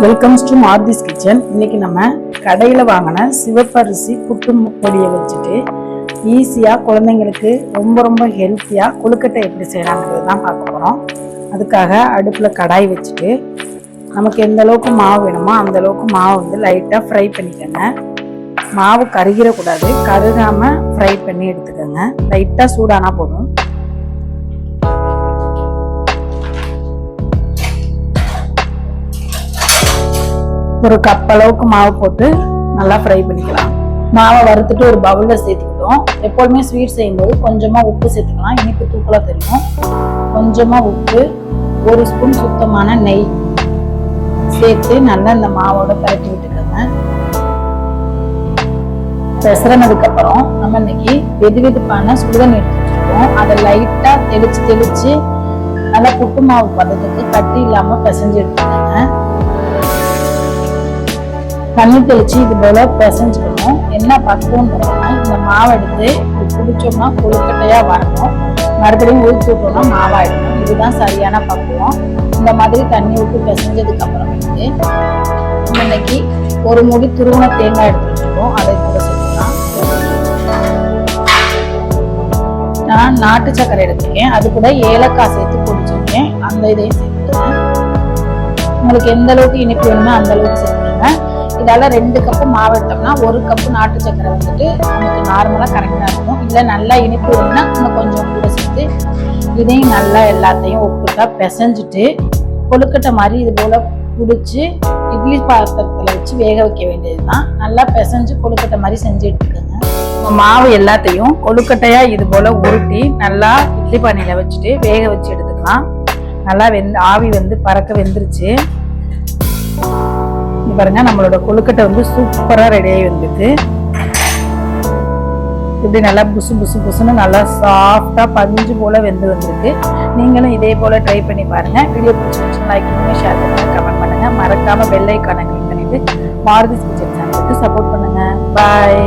Welcomes to மாருதிஸ் kitchen. இன்னைக்கு நம்ம கடையில் வாங்கின சிவப்பரிசி புட்டு பொடியை வச்சுட்டு ஈஸியாக குழந்தைங்களுக்கு ரொம்ப ஹெல்த்தியாக கொழுக்கட்டை எப்படி செய்யறாங்கிறது தான் பார்க்க போகிறோம். அதுக்காக அடுப்பில் கடாய் வச்சுட்டு நமக்கு எந்த அளவுக்கு மாவு வேணுமோ அந்த அளவுக்கு மாவு வந்து லைட்டாக ஃப்ரை பண்ணிக்கோங்க. மாவு கருகிடக்கூடாது, கருகாமல் ஃப்ரை பண்ணி எடுத்துக்கோங்க. லைட்டாக சூடானா போதும். ஒரு கப் அளவுக்கு மாவு போட்டு நல்லா ஃப்ரை பண்ணிக்கலாம். மாவை வறுத்துட்டு ஒரு பவுலில் சேர்த்துக்கிட்டோம். எப்போதுமே ஸ்வீட் செய்யும்போது கொஞ்சமாக உப்பு சேர்த்துக்கலாம், இனிப்பு தூக்கலாக தெரியும். கொஞ்சமாக உப்பு, ஒரு ஸ்பூன் சுத்தமான நெய் சேர்த்து நல்லா இந்த மாவோட பரட்டி விட்டுக்கோங்க. பெசறனதுக்கு அப்புறம் நம்ம இன்னைக்கு வெதுவெதுப்பான சுடுதண்ணி எடுத்து வச்சுருக்கோம். அதை லைட்டாக தெளிச்சு நல்லா புட்டு மாவு பதத்துக்கு கட்டி இல்லாமல் பிசைஞ்சு எடுத்துக்கோங்க. தண்ணி தெளிச்சு இது போல பிசைஞ்சுக்கணும். என்ன பக்குவம்னு பார்த்தோம்னா இந்த மாவை எடுத்து குடிச்சோம்னா கொழுக்கட்டையா வரணும், மறுபடியும் ஊற்றி விட்டோம்னா மாவாயிடணும். இதுதான் சரியான பக்குவம். இந்த மாதிரி தண்ணி விட்டு பிசைஞ்சதுக்கு அப்புறமேட்டு இன்னைக்கு ஒரு முடி துருவன தேங்காய் எடுத்து வச்சுருக்கோம், அதை கூட சேர்த்துக்கலாம். நான் நாட்டு சர்க்கரை எடுத்துருக்கேன், அது கூட ஏலக்காய் சேர்த்து பொடிச்சிருக்கேன், அந்த இதையும் சேர்த்துக்கேன். உங்களுக்கு எந்த அளவுக்கு இனிப்பு வேணுமோ அந்த அளவுக்கு சேர்த்துக்கோங்க. இதால 2 கப்பு மாவு எடுத்தோம்னா 1 கப்பு நாட்டு சக்கரை வந்துட்டு நமக்கு நார்மலா கரெக்டா இருக்கும். இல்லை நல்லா இனிப்பு வேணும்னா இன்னும் கொஞ்சம் கூட சேர்த்து இதையும் நல்லா எல்லாத்தையும் ஒப்புட்டா பிசைஞ்சிட்டு கொழுக்கட்டை மாதிரி இது போல பிடிச்சி இட்லி பாத்திரத்துல வச்சு வேக வைக்க வேண்டியதுதான். நல்லா பிசைஞ்சு கொழுக்கட்டை மாதிரி செஞ்சு எடுத்துக்கோங்க. மாவு எல்லாத்தையும் கொழுக்கட்டையா இது போல உருட்டி நல்லா இட்லி பானையில வச்சுட்டு வேக வச்சு எடுத்துக்கலாம். நல்லா ஆவி பறக்க வெந்துருச்சு. பாருங்க, நம்மளோட கொழுக்கட்டை சூப்பரா ரெடி ஆகி வந்துருக்கு. இப்படி நல்லா புசுன்னு நல்லா சாஃப்டா பஞ்சு போல வெந்து வந்திருக்கு. நீங்களும் இதே போல ட்ரை பண்ணி பாருங்க. வீடியோ பிடிச்சிருந்துச்சுன்னா லைக் பண்ணுங்க, ஷேர் பண்ணுங்க, கமெண்ட் பண்ணுங்க. மறக்காம பெல் ஐகானை கிளிக் பண்ணிட்டு மாருதிஸ் கிச்சன் சேனலுக்கு சப்போர்ட் பண்ணுங்க. பாய்.